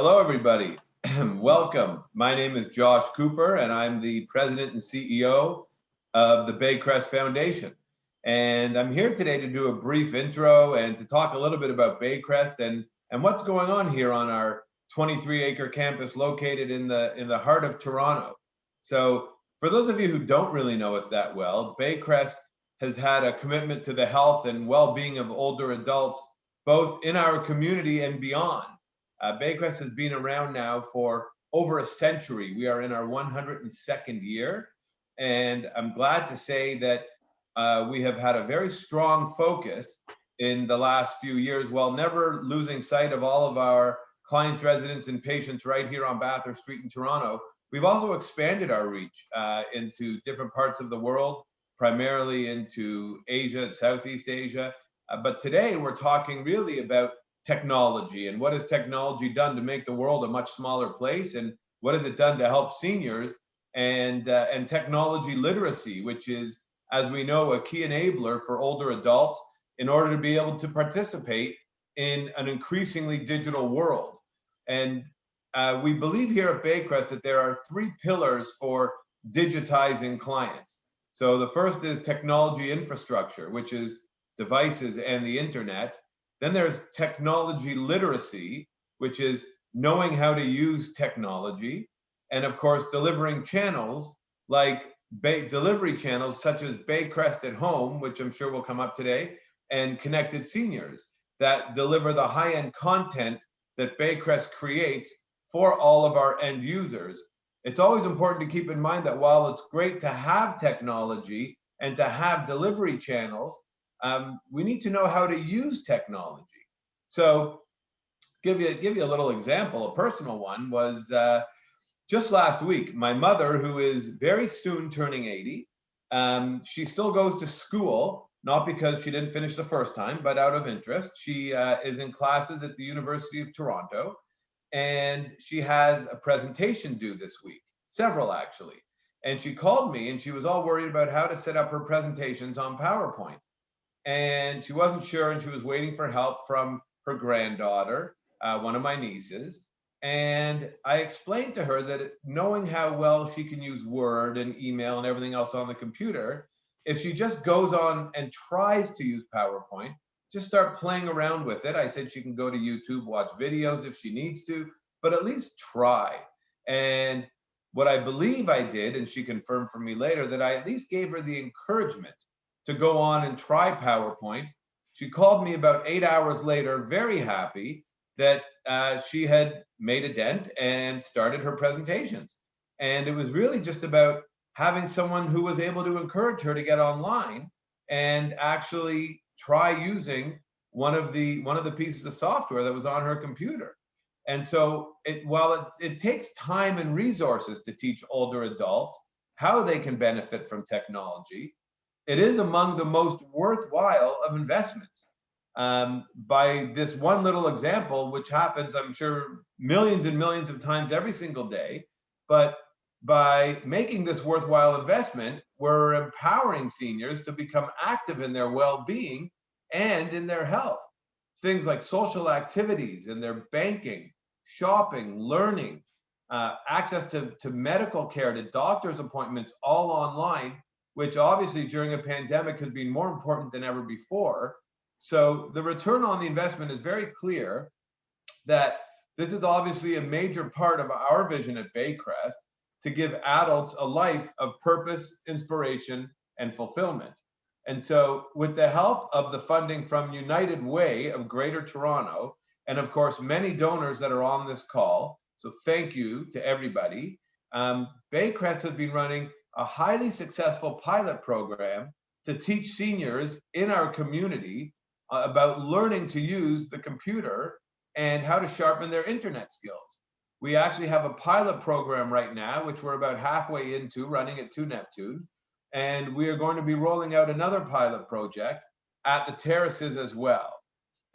Hello, everybody. Welcome. My name is Josh Cooper, and I'm the president and CEO of the Baycrest Foundation. And I'm here today to do a brief intro and to talk a little bit about Baycrest and what's going on here on our 23-acre campus located in the heart of Toronto. So for those of you who don't really know us that well, Baycrest has had a commitment to the health and well-being of older adults, both in our community and beyond. Baycrest has been around now for over a century. We are in our 102nd year, and I'm glad to say that we have had a very strong focus in the last few years while never losing sight of all of our clients, residents, and patients right here on Bathurst Street in Toronto. We've also expanded our reach into different parts of the world, primarily into Asia, Southeast Asia. But today we're talking really about technology and what has technology done to make the world a much smaller place, and what has it done to help seniors, and technology literacy, which is, as we know, a key enabler for older adults in order to be able to participate in an increasingly digital world. And we believe here at Baycrest that there are three pillars for digitizing clients. So the first is technology infrastructure, which is devices and the internet. Then there's technology literacy, which is knowing how to use technology. And of course, delivering channels like delivery channels such as Baycrest at Home, which I'm sure will come up today, and Connected Seniors that deliver the high-end content that Baycrest creates for all of our end users. It's always important to keep in mind that while it's great to have technology and to have delivery channels, we need to know how to use technology. So give you a little example. A personal one was just last week. My mother, who is very soon turning 80, she still goes to school, not because she didn't finish the first time, but out of interest. She is in classes at the University of Toronto, and she has a presentation due this week, several actually. And she called me and she was all worried about how to set up her presentations on PowerPoint. And she wasn't sure, and she was waiting for help from her granddaughter, one of my nieces. And I explained to her that knowing how well she can use Word and email and everything else on the computer, if she just goes on and tries to use PowerPoint, just start playing around with it. I said she can go to YouTube, watch videos if she needs to, but at least try. And what I believe I did, and she confirmed for me later, that I at least gave her the encouragement to go on and try PowerPoint. She called me about 8 hours later, very happy that she had made a dent and started her presentations. And it was really just about having someone who was able to encourage her to get online and actually try using one of the pieces of software that was on her computer. And so while it takes time and resources to teach older adults how they can benefit from technology, it is among the most worthwhile of investments. By this one little example, which happens, I'm sure, millions and millions of times every single day, but by making this worthwhile investment, we're empowering seniors to become active in their well-being and in their health. Things like social activities and their banking, shopping, learning, access to medical care, to doctor's appointments, all online, which obviously during a pandemic has been more important than ever before. So the return on the investment is very clear that this is obviously a major part of our vision at Baycrest to give adults a life of purpose, inspiration, and fulfillment. And so with the help of the funding from United Way of Greater Toronto, and of course, many donors that are on this call, so thank you to everybody, Baycrest has been running a highly successful pilot program to teach seniors in our community about learning to use the computer and how to sharpen their internet skills. We actually have a pilot program right now, which we're about halfway into, running at 2 Neptune, and we are going to be rolling out another pilot project at the terraces as well.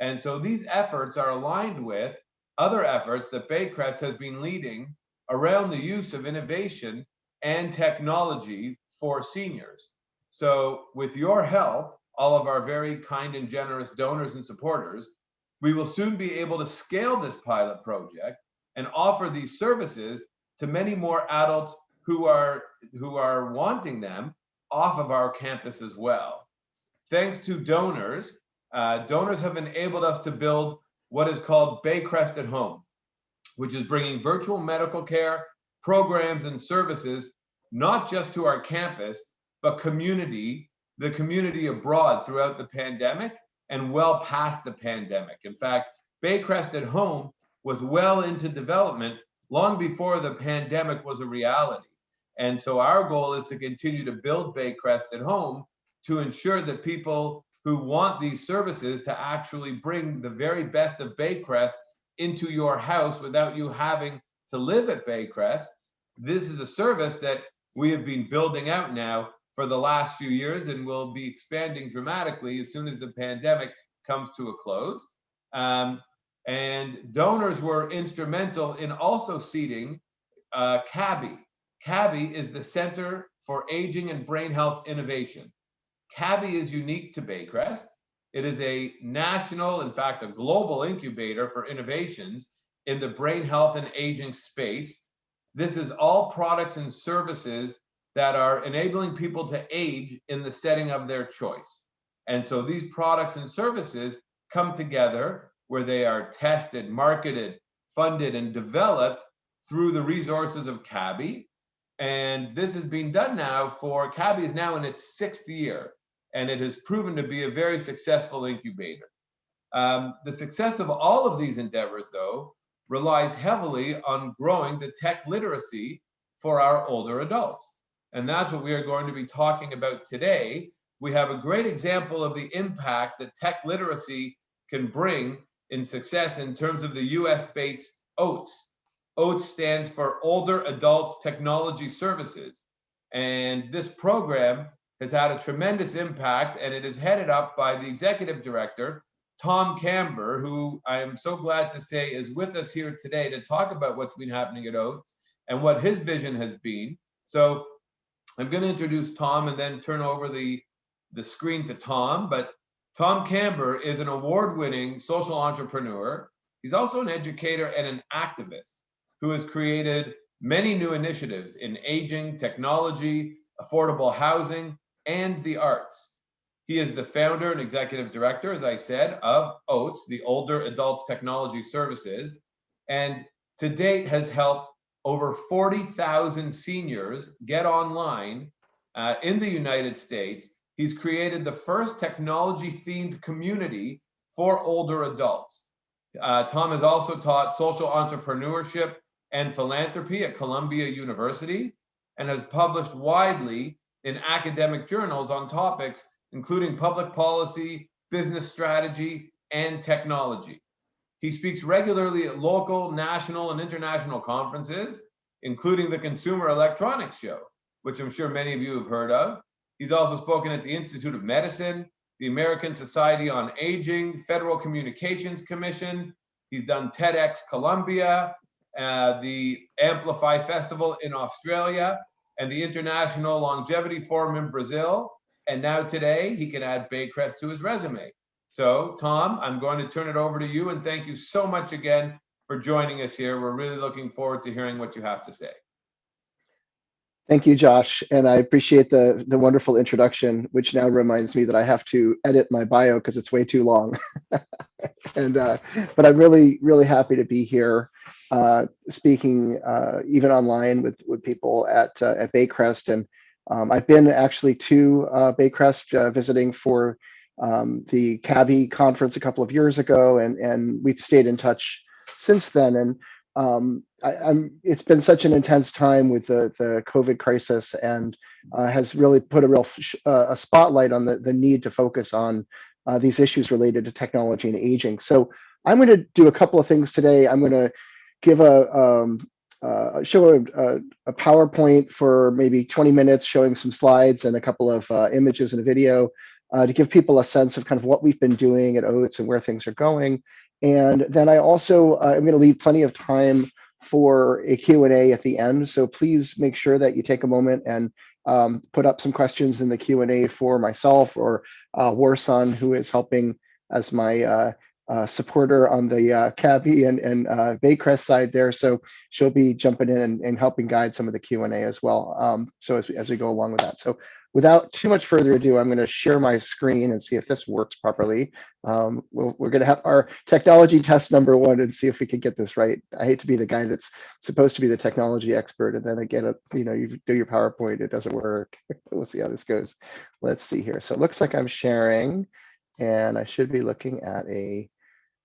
And so these efforts are aligned with other efforts that Baycrest has been leading around the use of innovation and technology for seniors. So with your help, all of our very kind and generous donors and supporters, we will soon be able to scale this pilot project offer these services to many more adults who are wanting them off of our campus as well. Thanks to donors, donors have enabled us to build what is called Baycrest at Home, which is bringing virtual medical care, programs, and services, not just to our campus, but the community abroad throughout the pandemic and well past the pandemic. In fact, Baycrest at Home was well into development long before the pandemic was a reality. And so our goal is to continue to build Baycrest at Home to ensure that people who want these services to actually bring the very best of Baycrest into your house without you having to live at Baycrest. This is a service that we have been building out now for the last few years and will be expanding dramatically as soon as the pandemic comes to a close. And donors were instrumental in also seeding CABI. CABI is the Center for Aging and Brain Health Innovation. CABI is unique to Baycrest. It is a national, in fact, a global incubator for innovations in the brain health and aging space. This is all products and services that are enabling people to age in the setting of their choice. And so these products and services come together where they are tested, marketed, funded, and developed through the resources of CABI. And this is being done now CABI is now in its 6th year, and it has proven to be a very successful incubator. The success of all of these endeavors, though, relies heavily on growing the tech literacy for our older adults. And that's what we are going to be talking about today. We have a great example of the impact that tech literacy can bring in success in terms of the US-based OATS. OATS stands for Older Adults Technology Services. And this program has had a tremendous impact, and it is headed up by the executive director, Tom Kamber, who I am so glad to say is with us here today to talk about what's been happening at OATS and what his vision has been. So I'm going to introduce Tom and then turn over the screen to Tom. But Tom Kamber is an award-winning social entrepreneur. He's also an educator and an activist who has created many new initiatives in aging, technology, affordable housing, and the arts. He is the founder and executive director, as I said, of OATS, the Older Adults Technology Services, and to date has helped over 40,000 seniors get online in the United States. He's created the first technology-themed community for older adults. Tom has also taught social entrepreneurship and philanthropy at Columbia University and has published widely in academic journals on topics including public policy, business strategy, and technology. He speaks regularly at local, national, and international conferences, including the Consumer Electronics Show, which I'm sure many of you have heard of. He's also spoken at the Institute of Medicine, the American Society on Aging, Federal Communications Commission. He's done TEDx Columbia, the Amplify Festival in Australia, and the International Longevity Forum in Brazil. And now today, he can add Baycrest to his resume. So, Tom, I'm going to turn it over to you, and thank you so much again for joining us here. We're really looking forward to hearing what you have to say. Thank you, Josh, and I appreciate the wonderful introduction, which now reminds me that I have to edit my bio because it's way too long. And but I'm really happy to be here, speaking even online with people at Baycrest, and I've been actually to Baycrest visiting for the CABI conference a couple of years ago, and we've stayed in touch since then. And it's been such an intense time with the COVID crisis, and has really put a real spotlight on the need to focus on these issues related to technology and aging. So I'm going to do a couple of things today. I'm going to give show a PowerPoint for maybe 20 minutes, showing some slides and a couple of images and a video to give people a sense of kind of what we've been doing at OATS and where things are going. And then I also am going to leave plenty of time for a Q&A at the end. So please make sure that you take a moment and put up some questions in the Q&A for myself or Warsan, who is helping as my supporter on the Cabby and Baycrest side there. So she'll be jumping in and helping guide some of the Q&A as well. So as we go along with that. So without too much further ado, I'm going to share my screen and see if this works properly. We're going to have our technology test number one and see if we can get this right. I hate to be the guy that's supposed to be the technology expert, and then I get you do your PowerPoint, it doesn't work. We'll see how this goes. Let's see here. So it looks like I'm sharing, and I should be looking at a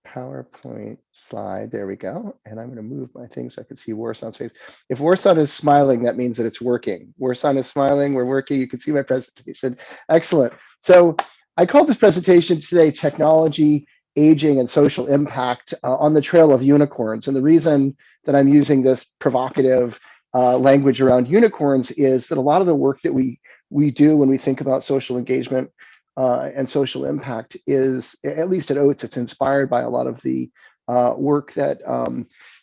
PowerPoint slide. There we go. And I'm going to move my thing so I can see Warson's face. If Warson is smiling, that means that it's working. Warson is smiling. We're working. You can see my presentation. Excellent. So I called this presentation today Technology, Aging, and Social Impact on the Trail of Unicorns. And the reason that I'm using this provocative language around unicorns is that a lot of the work that we do when we think about social engagement and social impact is, at least at OATS, it's inspired by a lot of the work that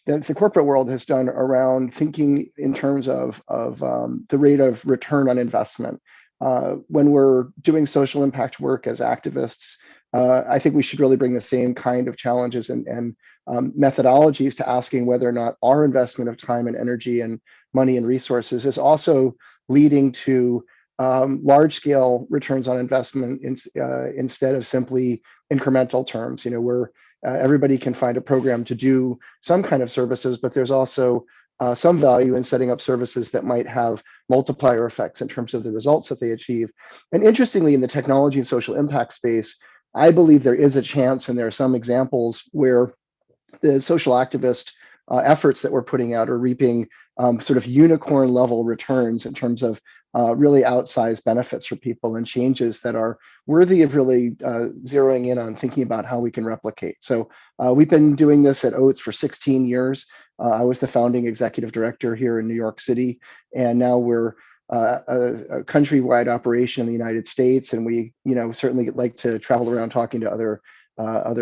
the corporate world has done around thinking in terms of the rate of return on investment. When we're doing social impact work as activists, I think we should really bring the same kind of challenges and methodologies to asking whether or not our investment of time and energy and money and resources is also leading to large-scale returns on investment instead of simply incremental terms. Where everybody can find a program to do some kind of services, but there's also some value in setting up services that might have multiplier effects in terms of the results that they achieve. And interestingly, in the technology and social impact space, I believe there is a chance, and there are some examples where the social activist efforts that we're putting out are reaping sort of unicorn level returns in terms of really outsized benefits for people and changes that are worthy of really zeroing in on thinking about how we can replicate. So we've been doing this at OATS for 16 years. I was the founding executive director here in New York City, and now we're a countrywide operation in the United States, and we certainly like to travel around talking to other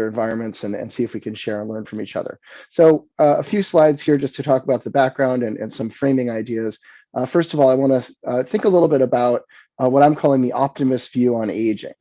environments and see if we can share and learn from each other. So a few slides here just to talk about the background and some framing ideas. First of all, I want to think a little bit about what I'm calling the optimist view on aging.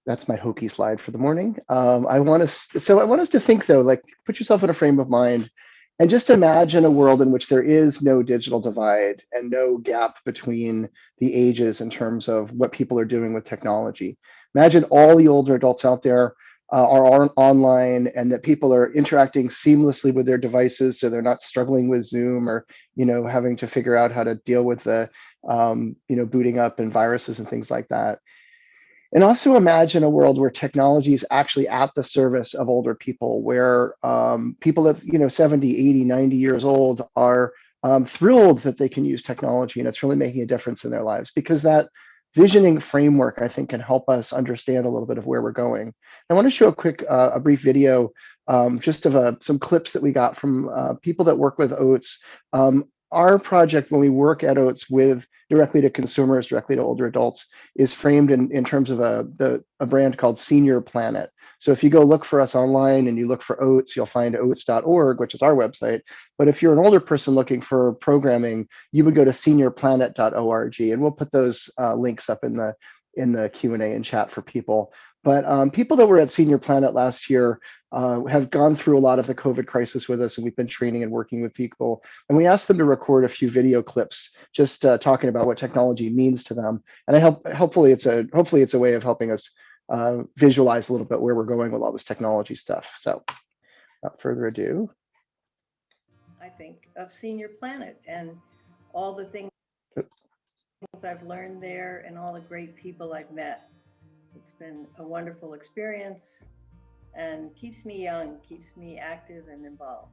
That's my hokey slide for the morning. I want us to think though, like put yourself in a frame of mind and just imagine a world in which there is no digital divide and no gap between the ages in terms of what people are doing with technology. Imagine all the older adults out there are online, and that people are interacting seamlessly with their devices, so they're not struggling with Zoom or having to figure out how to deal with the booting up and viruses and things like that. And also imagine a world where technology is actually at the service of older people, where people at 70, 80, 90 years old are thrilled that they can use technology and it's really making a difference in their lives, because that visioning framework, I think, can help us understand a little bit of where we're going. I want to show a brief video just of some clips that we got from people that work with OATS. Our project, when we work at OATS with directly to consumers, directly to older adults, is framed in terms of a brand called Senior Planet. So if you go look for us online and you look for OATS, you'll find oats.org, which is our website. But if you're an older person looking for programming, you would go to seniorplanet.org, and we'll put those links up in the Q&A and chat for people. But people that were at Senior Planet last year have gone through a lot of the COVID crisis with us, and we've been training and working with people. And we asked them to record a few video clips, just talking about what technology means to them. And hopefully it's a way of helping us visualize a little bit where we're going with all this technology stuff. So, without further ado, I think of Senior Planet and all the things I've learned there and all the great people I've met. It's been a wonderful experience and keeps me young, keeps me active and involved.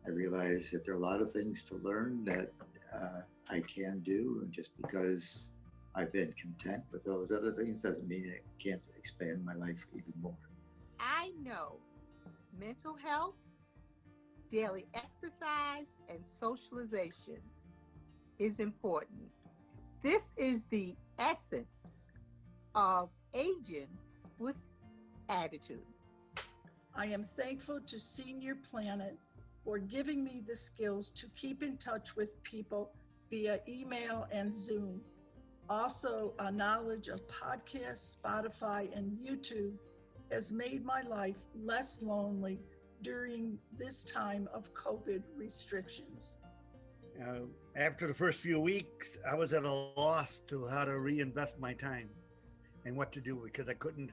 I realize that there are a lot of things to learn that I can do, and just because I've been content with those other things doesn't mean I can't expand my life even more. I know mental health, daily exercise, and socialization is important. This is the essence of aging with attitude. I am thankful to Senior Planet for giving me the skills to keep in touch with people via email and Zoom. Also, a knowledge of podcasts, Spotify, and YouTube has made my life less lonely during this time of COVID restrictions. Uh, After the first few weeks, I was at a loss to how to reinvest my time and what to do because I couldn't.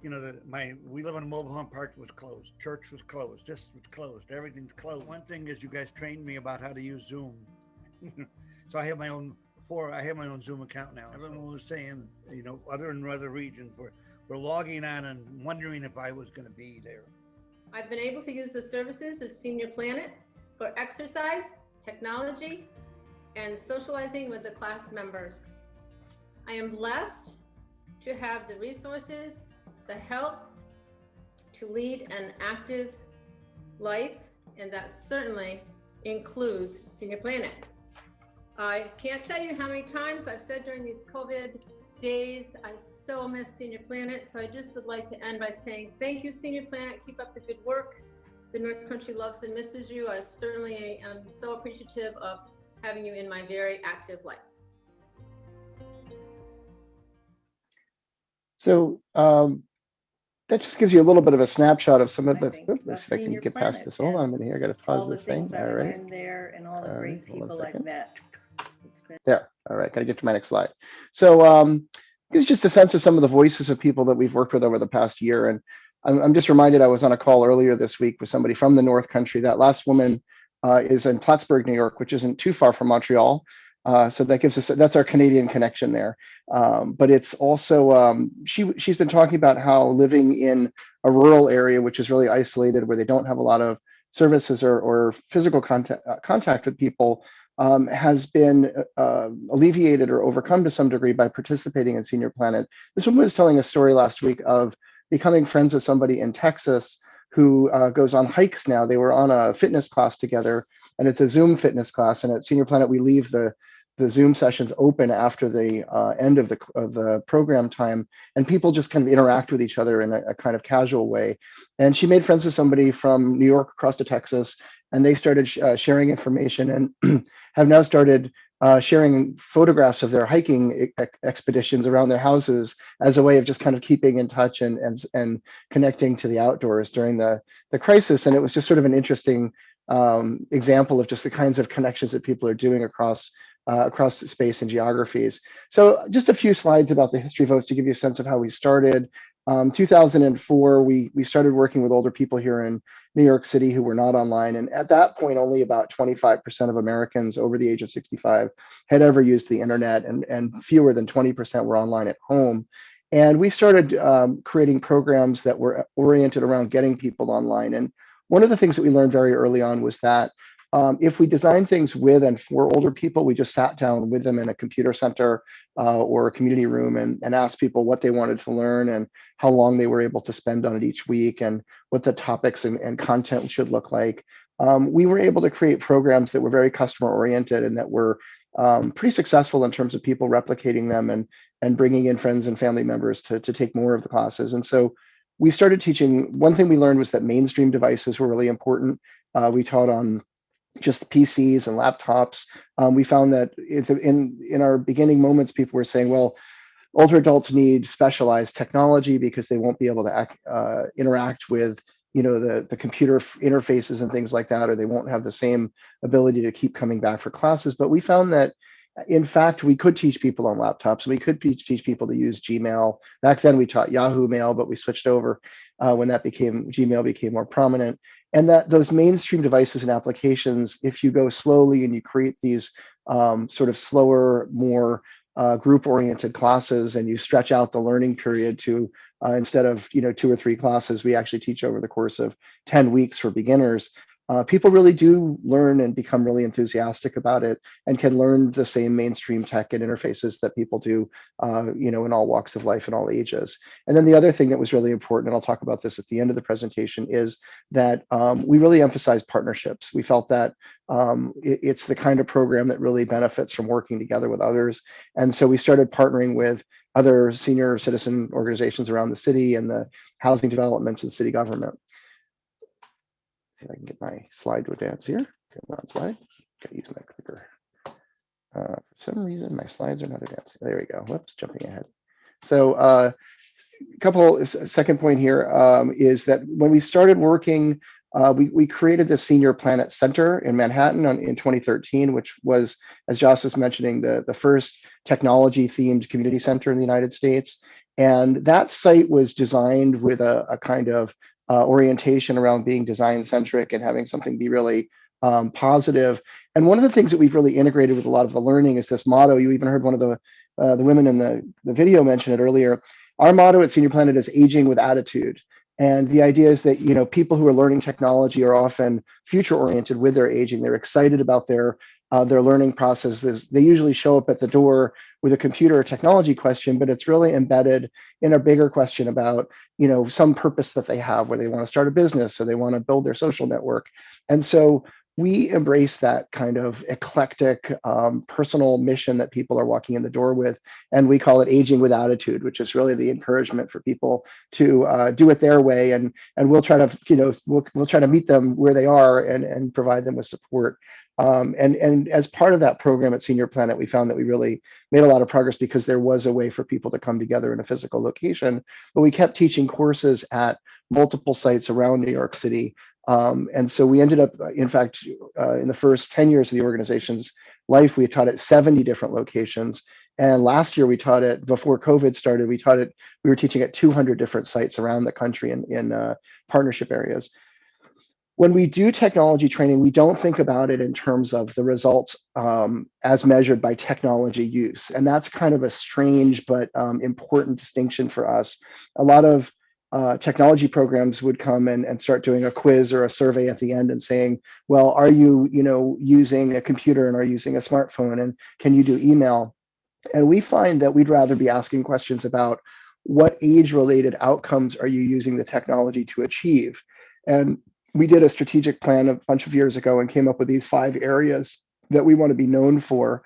We live in a mobile home park was closed, church was closed, this was closed, everything's closed. One thing is you guys trained me about how to use Zoom, so I have my own. I have my own Zoom account now. Everyone was saying, other in other regions, we're logging on and wondering if I was going to be there. I've been able to use the services of Senior Planet for exercise, technology, and socializing with the class members. I am blessed to have the resources, the help to lead an active life, and that certainly includes Senior Planet. I can't tell you how many times I've said during these COVID days, I so miss Senior Planet. So I just would like to end by saying, thank you, Senior Planet. Keep up the good work. The North Country loves and misses you. I certainly am so appreciative of having you in my very active life. So that just gives you a little bit of a snapshot of some of the. Let's see if I can Senior get past Planet this. Hold on a minute here. I got to pause all the this thing. things All I've right. learned there and all the All right, great hold on a people I've second. met. It's been There. All right. Got to get to my next slide. So it's just a sense of some of the voices of people that we've worked with over the past year. And I'm just reminded I was on a call earlier this week with somebody from the North Country. That last woman is in Plattsburgh, New York, which isn't too far from Montreal. So that gives us, that's our Canadian connection there. But it's also, she's been talking about how living in a rural area, which is really isolated, where they don't have a lot of services or physical contact with people, has been alleviated or overcome to some degree by participating in Senior Planet. This woman was telling a story last week of becoming friends with somebody in Texas who goes on hikes now. They were on a fitness class together, and it's a Zoom fitness class. And at Senior Planet, we leave the Zoom sessions open after the end of the program time, and people just kind of interact with each other in a kind of casual way. And she made friends with somebody from New York across to Texas, and they started sharing information and have now started sharing photographs of their hiking expeditions around their houses as a way of just kind of keeping in touch and connecting to the outdoors during the crisis. And it was just sort of an interesting example of just the kinds of connections that people are doing across space and geographies. So just a few slides about the history of OATS to give you a sense of how we started. 2004, we started working with older people here in New York City who were not online. And at that point, only about 25% of Americans over the age of 65 had ever used the internet, and fewer than 20% were online at home. And we started creating programs that were oriented around getting people online. And one of the things that we learned very early on was that if we design things with and for older people, we just sat down with them in a computer center or a community room and asked people what they wanted to learn and how long they were able to spend on it each week and what the topics and content should look like. We were able to create programs that were very customer oriented and that were pretty successful in terms of people replicating them and bringing in friends and family members to take more of the classes. And so we started teaching. One thing we learned was that mainstream devices were really important. We taught on just PCs and laptops. We found that in our beginning moments, people were saying, well, older adults need specialized technology because they won't be able to interact with the computer interfaces and things like that, or they won't have the same ability to keep coming back for classes. But we found that in fact, we could teach people on laptops. We could teach people to use Gmail. Back then we taught Yahoo Mail, but we switched over when Gmail became more prominent. And that those mainstream devices and applications, if you go slowly and you create these sort of slower, more group-oriented classes, and you stretch out the learning period to instead of 2 or 3 classes, we actually teach over the course of 10 weeks for beginners. People really do learn and become really enthusiastic about it and can learn the same mainstream tech and interfaces that people do, in all walks of life and all ages. And then the other thing that was really important, and I'll talk about this at the end of the presentation, is that we really emphasize partnerships. We felt that it's the kind of program that really benefits from working together with others. And so we started partnering with other senior citizen organizations around the city and the housing developments and city government. See if I can get my slide to advance here. Come on, slide. Gotta use my clicker. For some reason, my slides are not advancing. There we go. Whoops, jumping ahead. So second point here is that when we started working, we created the Senior Planet Center in Manhattan in 2013, which was, as Joss was mentioning, the first technology-themed community center in the United States. And that site was designed with a kind of orientation around being design-centric and having something be really positive. And one of the things that we've really integrated with a lot of the learning is this motto. You even heard one of the women in the video mention it earlier. Our motto at Senior Planet is aging with attitude. And the idea is that, you know, people who are learning technology are often future oriented with their aging. They're excited about their learning processes. They usually show up at the door with a computer or technology question, but it's really embedded in a bigger question about, you know, some purpose that they have, where they want to start a business or they want to build their social network. And so we embrace that kind of eclectic personal mission that people are walking in the door with. And we call it aging with attitude, which is really the encouragement for people to do it their way. And we'll try to, you know, we'll try to meet them where they are and provide them with support. And as part of that program at Senior Planet, we found that we really made a lot of progress because there was a way for people to come together in a physical location, but we kept teaching courses at multiple sites around New York City. And so we ended up, in fact, in the first 10 years of the organization's life, we taught at 70 different locations. And last year we taught it, before COVID started, we were teaching at 200 different sites around the country in partnership areas. When we do technology training, we don't think about it in terms of the results as measured by technology use. And that's kind of a strange but important distinction for us. A lot of technology programs would come and start doing a quiz or a survey at the end and saying, well, are you, using a computer and are you using a smartphone, and can you do email? And we find that we'd rather be asking questions about what age-related outcomes are you using the technology to achieve? And we did a strategic plan a bunch of years ago and came up with these 5 areas that we want to be known for: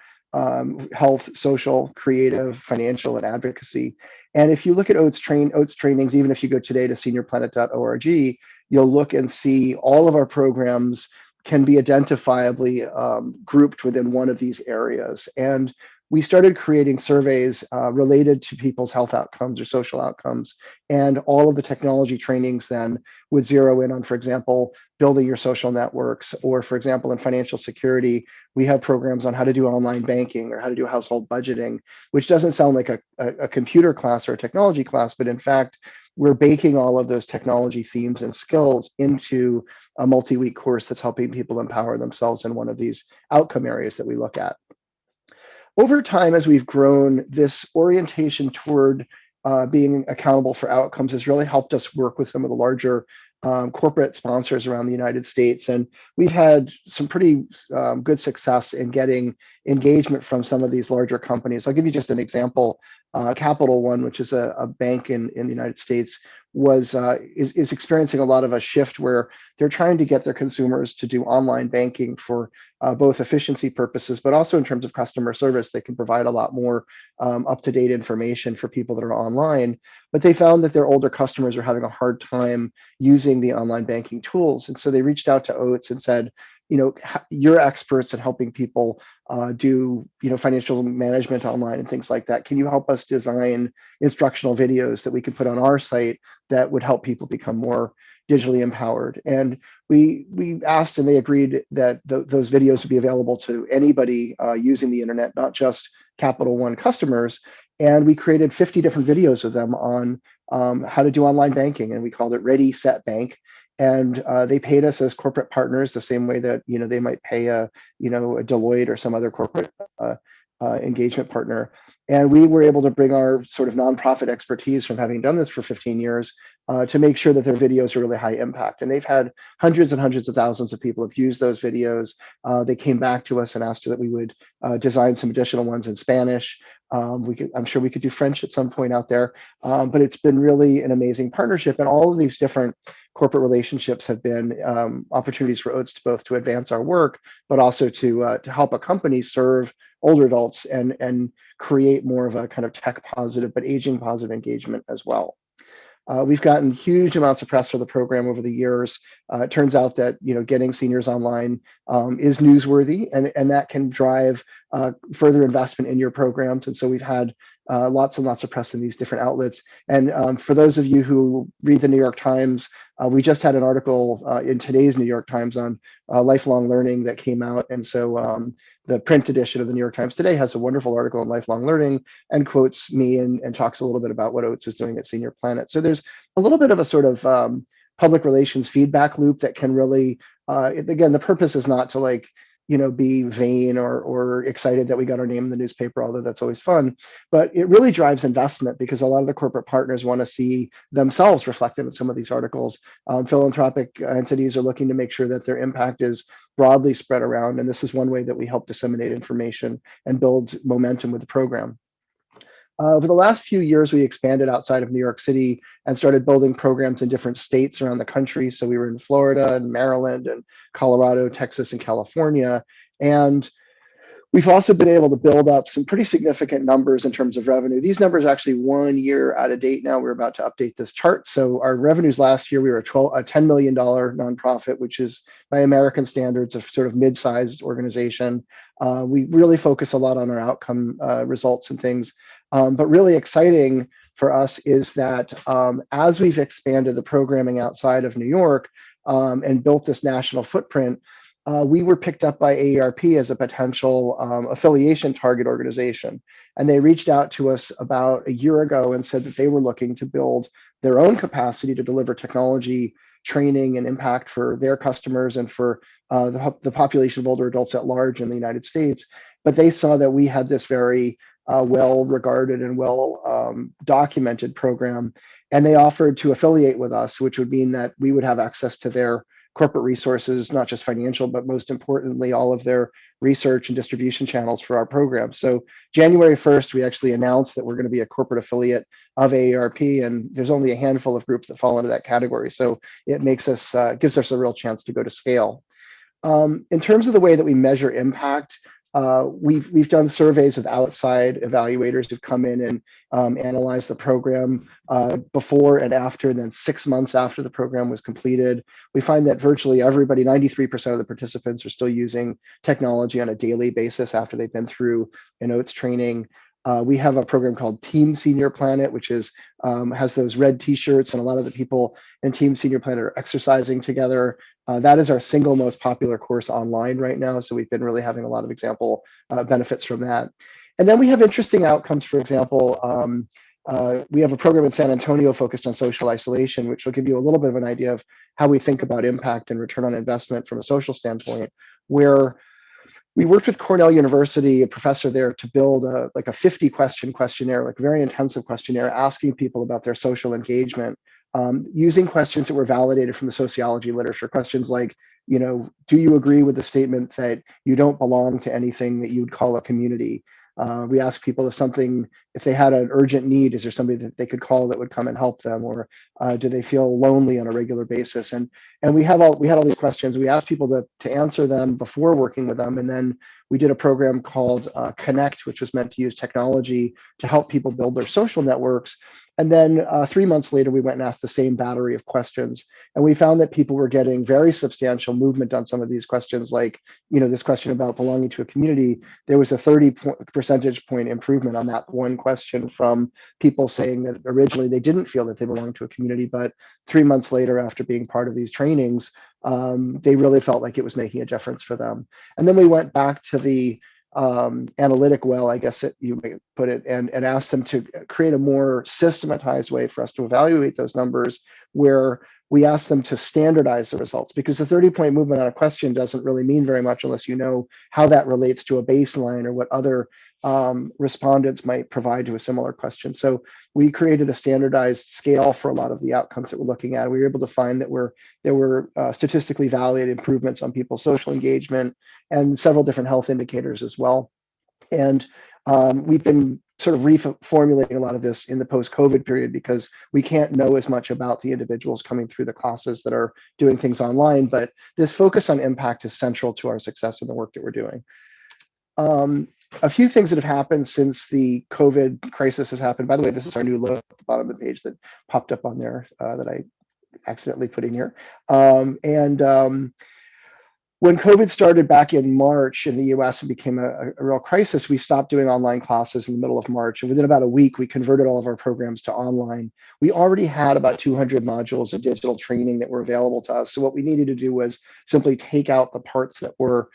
health, social, creative, financial, and advocacy. And if you look at OATS trainings, even if you go today to seniorplanet.org, you'll look and see all of our programs can be identifiably grouped within one of these areas. And we started creating surveys related to people's health outcomes or social outcomes. And all of the technology trainings then would zero in on, for example, building your social networks, or for example, in financial security, we have programs on how to do online banking or how to do household budgeting, which doesn't sound like a computer class or a technology class, but in fact, we're baking all of those technology themes and skills into a multi-week course that's helping people empower themselves in one of these outcome areas that we look at. Over time, as we've grown, this orientation toward being accountable for outcomes has really helped us work with some of the larger corporate sponsors around the United States. And we've had some pretty good success in getting engagement from some of these larger companies. I'll give you just an example. Capital One, which is a bank in the United States, is experiencing a lot of a shift where they're trying to get their consumers to do online banking for both efficiency purposes, but also in terms of customer service. They can provide a lot more up-to-date information for people that are online. But they found that their older customers are having a hard time using the online banking tools. And so they reached out to OATS and said, you're experts in helping people do, financial management online and things like that. Can you help us design instructional videos that we can put on our site that would help people become more digitally empowered? And we asked, and they agreed that those videos would be available to anybody using the internet, not just Capital One customers. And we created 50 different videos of them on how to do online banking, and we called it Ready, Set, Bank. And they paid us as corporate partners the same way that they might pay a Deloitte or some other corporate engagement partner. And we were able to bring our sort of nonprofit expertise from having done this for 15 years to make sure that their videos are really high impact. And they've had hundreds and hundreds of thousands of people have used those videos. They came back to us and asked that we would design some additional ones in Spanish. I'm sure we could do French at some point out there, but it's been really an amazing partnership. And all of these different corporate relationships have been opportunities for OATS both to advance our work, but also to help a company serve older adults and create more of a kind of tech positive but aging positive engagement as well. We've gotten huge amounts of press for the program over the years. It turns out that getting seniors online is newsworthy, and that can drive further investment in your programs. And so we've had lots and lots of press in these different outlets. And for those of you who read the New York Times, we just had an article in today's New York Times on lifelong learning that came out. And so the print edition of the New York Times today has a wonderful article on lifelong learning and quotes me and talks a little bit about what OATS is doing at Senior Planet. So there's a little bit of a sort of public relations feedback loop that can really, again, the purpose is not to be vain or excited that we got our name in the newspaper, although that's always fun, but it really drives investment because a lot of the corporate partners want to see themselves reflected in some of these articles. Philanthropic entities are looking to make sure that their impact is broadly spread around, and this is one way that we help disseminate information and build momentum with the program. Over the last few years, we expanded outside of New York City and started building programs in different states around the country. So we were in Florida and Maryland and Colorado, Texas, and California. And we've also been able to build up some pretty significant numbers in terms of revenue. These numbers are actually 1 year out of date now. We're about to update this chart. So our revenues last year, we were a $10 million nonprofit, which is by American standards a sort of mid-sized organization. We really focus a lot on our outcome results and things. But really exciting for us is that as we've expanded the programming outside of New York and built this national footprint, we were picked up by AARP as a potential affiliation target organization. And they reached out to us about a year ago and said that they were looking to build their own capacity to deliver technology training and impact for their customers and for the population of older adults at large in the United States. But they saw that we had this very well-regarded and well-documented program, and they offered to affiliate with us, which would mean that we would have access to their corporate resources, not just financial, but most importantly, all of their research and distribution channels for our program. So January 1st, we actually announced that we're going to be a corporate affiliate of AARP, and there's only a handful of groups that fall into that category. So it makes us, gives us a real chance to go to scale. In terms of the way that we measure impact, we've done surveys of outside evaluators who've come in and analyzed the program before and after, and then 6 months after the program was completed. We find that virtually everybody, 93% of the participants, are still using technology on a daily basis after they've been through an OATS training. We have a program called Team Senior Planet, which is has those red T-shirts, and a lot of the people in Team Senior Planet are exercising together. That is our single most popular course online right now. So we've been really having a lot of example benefits from that. And then we have interesting outcomes. For example, we have a program in San Antonio focused on social isolation, which will give you a little bit of an idea of how we think about impact and return on investment from a social standpoint, where we worked with Cornell University, a professor there, to build a 50-question questionnaire, like a very intensive questionnaire, asking people about their social engagement, using questions that were validated from the sociology literature. Questions like, do you agree with the statement that you don't belong to anything that you'd call a community? We asked people if they had an urgent need, is there somebody that they could call that would come and help them, or do they feel lonely on a regular basis? And we had all these questions. We asked people to answer them before working with them, and then we did a program called Connect, which was meant to use technology to help people build their social networks. And then 3 months later, we went and asked the same battery of questions. And we found that people were getting very substantial movement on some of these questions, like, this question about belonging to a community. There was a 30 percentage point improvement on that one question, from people saying that originally they didn't feel that they belonged to a community, but 3 months later, after being part of these trainings, they really felt like it was making a difference for them. And then we went back to the analytic well, I guess you may put it, and asked them to create a more systematized way for us to evaluate those numbers, where we asked them to standardize the results, because the 30-point movement on a question doesn't really mean very much unless you know how that relates to a baseline or what other respondents might provide to a similar question. So we created a standardized scale for a lot of the outcomes that we're looking at. We were able to find that there were statistically validated improvements on people's social engagement and several different health indicators as well. And we've been sort of reformulating a lot of this in the post-COVID period, because we can't know as much about the individuals coming through the classes that are doing things online. But this focus on impact is central to our success in the work that we're doing. A few things that have happened since the COVID crisis has happened. By the way, this is our new logo at the bottom of the page that popped up on there that I accidentally put in here. When COVID started back in March in the US and became a real crisis, we stopped doing online classes in the middle of March. And within about a week, we converted all of our programs to online. We already had about 200 modules of digital training that were available to us. So what we needed to do was simply take out the parts that were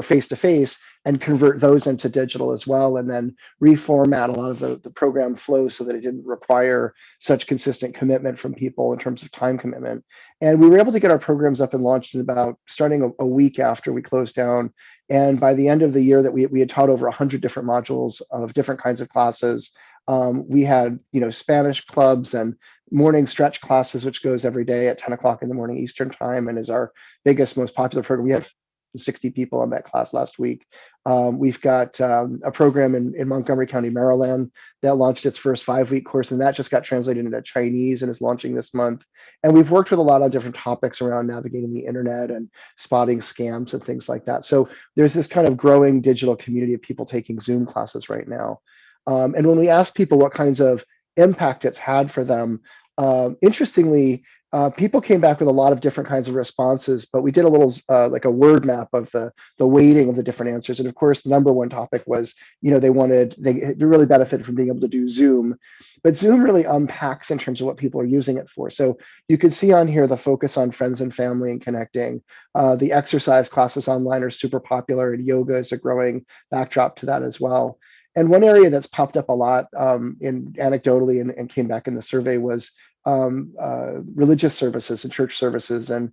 face-to-face and convert those into digital as well, and then reformat a lot of the program flow so that it didn't require such consistent commitment from people in terms of time commitment. And we were able to get our programs up and launched in about starting a week after we closed down. And by the end of the year that we had taught over 100 different modules of different kinds of classes. We had, Spanish clubs and morning stretch classes, which goes every day at 10 o'clock in the morning Eastern time and is our biggest, most popular program. We have 60 people on that class last week. We've got a program in Montgomery County, Maryland that launched its first 5-week course, and that just got translated into Chinese and is launching this month. And we've worked with a lot of different topics around navigating the internet and spotting scams and things like that. So there's this kind of growing digital community of people taking Zoom classes right now. And when we ask people what kinds of impact it's had for them, interestingly, people came back with a lot of different kinds of responses, but we did a little like a word map of the weighting of the different answers. And of course, the number one topic was, they really benefited from being able to do Zoom, but Zoom really unpacks in terms of what people are using it for. So you can see on here the focus on friends and family and connecting. The exercise classes online are super popular, and yoga is a growing backdrop to that as well. And one area that's popped up a lot anecdotally and came back in the survey was religious services and church services and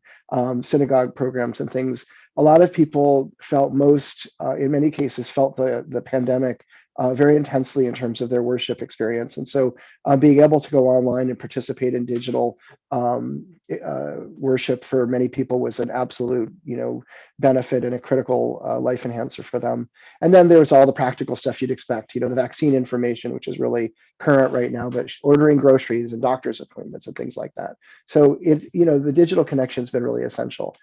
synagogue programs and things. A lot of people felt in many cases, felt the pandemic very intensely in terms of their worship experience. And so being able to go online and participate in digital worship for many people was an absolute, benefit and a critical life enhancer for them. And then there's all the practical stuff you'd expect, the vaccine information, which is really current right now, but ordering groceries and doctor's appointments and things like that. So the digital connection's been really essential.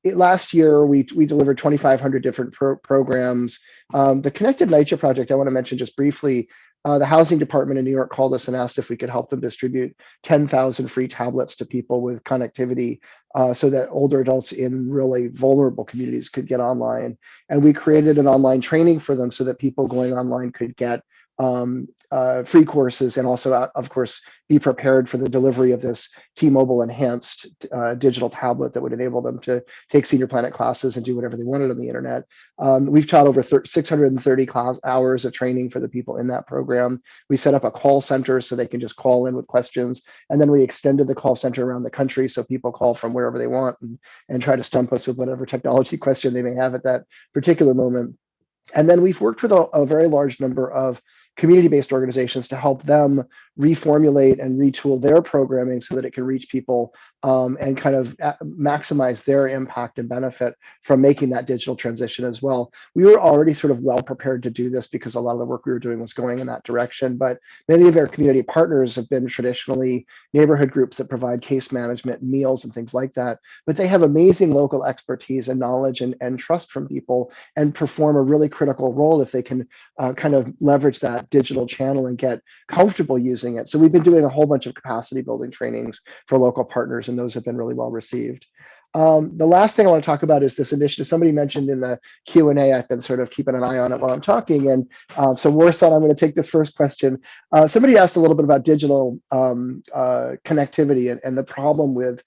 Last year, we delivered 2,500 different programs. The Connected NYCHA project, I want to mention just briefly, the housing department in New York called us and asked if we could help them distribute 10,000 free tablets to people with connectivity so that older adults in really vulnerable communities could get online. And we created an online training for them so that people going online could get free courses and also, of course, be prepared for the delivery of this T-Mobile enhanced digital tablet that would enable them to take Senior Planet classes and do whatever they wanted on the internet. We've taught over 630 hours of training for the people in that program. We set up a call center so they can just call in with questions. And then we extended the call center around the country so people call from wherever they want and try to stump us with whatever technology question they may have at that particular moment. And then we've worked with a very large number of community-based organizations to help them reformulate and retool their programming so that it can reach people and kind of maximize their impact and benefit from making that digital transition as well. We were already sort of well prepared to do this because a lot of the work we were doing was going in that direction, but many of our community partners have been traditionally neighborhood groups that provide case management, meals, and things like that, but they have amazing local expertise and knowledge and trust from people and perform a really critical role if they can kind of leverage that digital channel and get comfortable using it. So we've been doing a whole bunch of capacity building trainings for local partners, and those have been really well received. The last thing I want to talk about is this initiative. Somebody mentioned in the Q&A, I've been sort of keeping an eye on it while I'm talking. And so Warsaw, I'm going to take this first question. Somebody asked a little bit about digital connectivity and the problem with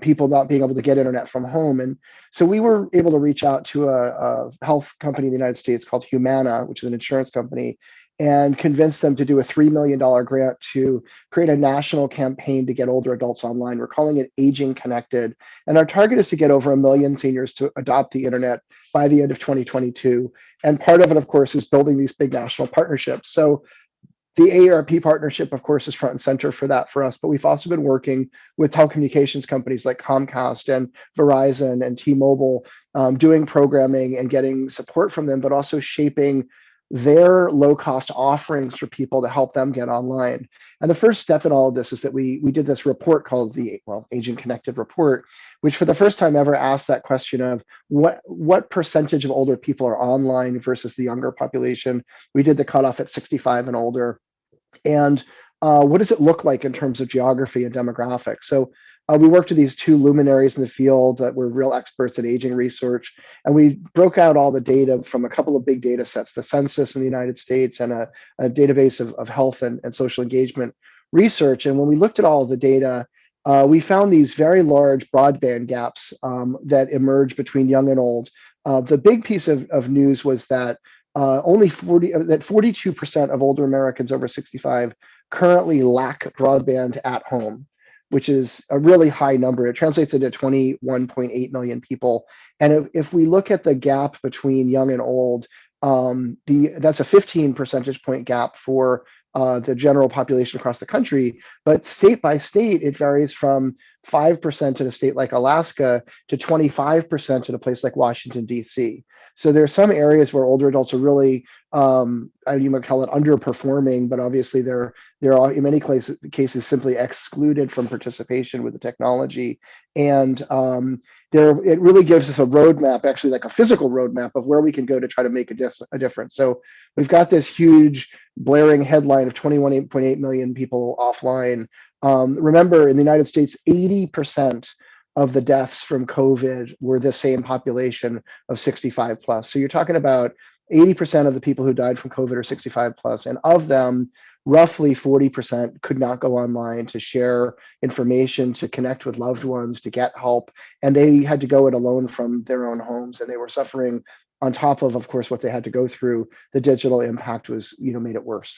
people not being able to get internet from home. And so we were able to reach out to a health company in the United States called Humana, which is an insurance company, and convince them to do a $3 million grant to create a national campaign to get older adults online. We're calling it Aging Connected. And our target is to get over 1 million seniors to adopt the internet by the end of 2022. And part of it, of course, is building these big national partnerships. So the AARP partnership, of course, is front and center for that for us, but we've also been working with telecommunications companies like Comcast and Verizon and T-Mobile, doing programming and getting support from them, but also shaping their low-cost offerings for people to help them get online. And the first step in all of this is that we did this report called the Aging Connected Report, which for the first time ever asked that question of what percentage of older people are online versus the younger population. We did the cutoff at 65 and older. And what does it look like in terms of geography and demographics? So we worked with these two luminaries in the field that were real experts in aging research, and we broke out all the data from a couple of big data sets, the census in the United States and a database of health and social engagement research. And when we looked at all of the data, we found these very large broadband gaps that emerge between young and old. The big piece of news was that only 42% of older Americans over 65 currently lack broadband at home, which is a really high number. It translates into 21.8 million people. And if we look at the gap between young and old, that's a 15 percentage point gap for the general population across the country. But state by state, it varies from 5% in a state like Alaska to 25% in a place like Washington, D.C. So there are some areas where older adults are really, you might call it underperforming, but obviously they're in many cases simply excluded from participation with the technology. And it really gives us a roadmap, actually like a physical roadmap of where we can go to try to make a difference. So we've got this huge blaring headline of 21.8 million people offline. Remember, in the United States, 80% of the deaths from COVID were the same population of 65 plus. So you're talking about 80% of the people who died from COVID are 65 plus, and of them, roughly 40% could not go online to share information, to connect with loved ones, to get help, and they had to go it alone from their own homes, and they were suffering on top of course, what they had to go through. The digital impact was, made it worse.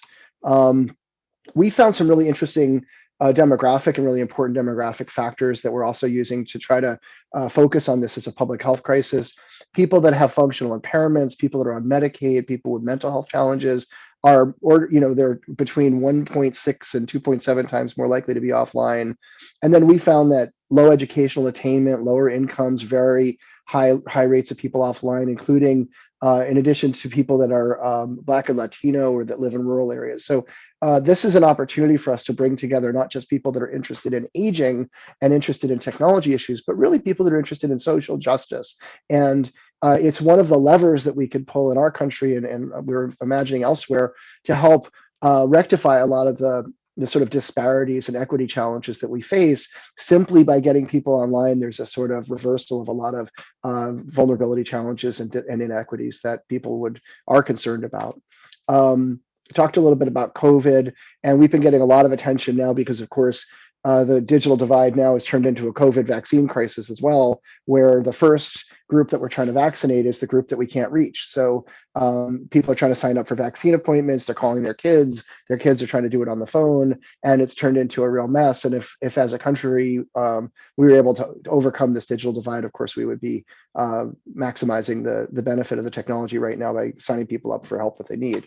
We found some really interesting demographic and really important demographic factors that we're also using to try to focus on this as a public health crisis. People that have functional impairments, people that are on Medicaid, people with mental health challenges they're between 1.6 and 2.7 times more likely to be offline. And then we found that low educational attainment, lower incomes, very high rates of people offline, including in addition to people that are Black and Latino or that live in rural areas. So this is an opportunity for us to bring together not just people that are interested in aging and interested in technology issues, but really people that are interested in social justice. And it's one of the levers that we could pull in our country, and we're imagining elsewhere, to help rectify a lot of the sort of disparities and equity challenges that we face. Simply by getting people online, there's a sort of reversal of a lot of vulnerability challenges and inequities that people are concerned about. Talked a little bit about COVID, and we've been getting a lot of attention now because, of course, the digital divide now has turned into a COVID vaccine crisis as well, where the first group that we're trying to vaccinate is the group that we can't reach. So people are trying to sign up for vaccine appointments. They're calling their kids are trying to do it on the phone, and it's turned into a real mess. And if as a country we were able to overcome this digital divide, of course, we would be maximizing the benefit of the technology right now by signing people up for help that they need.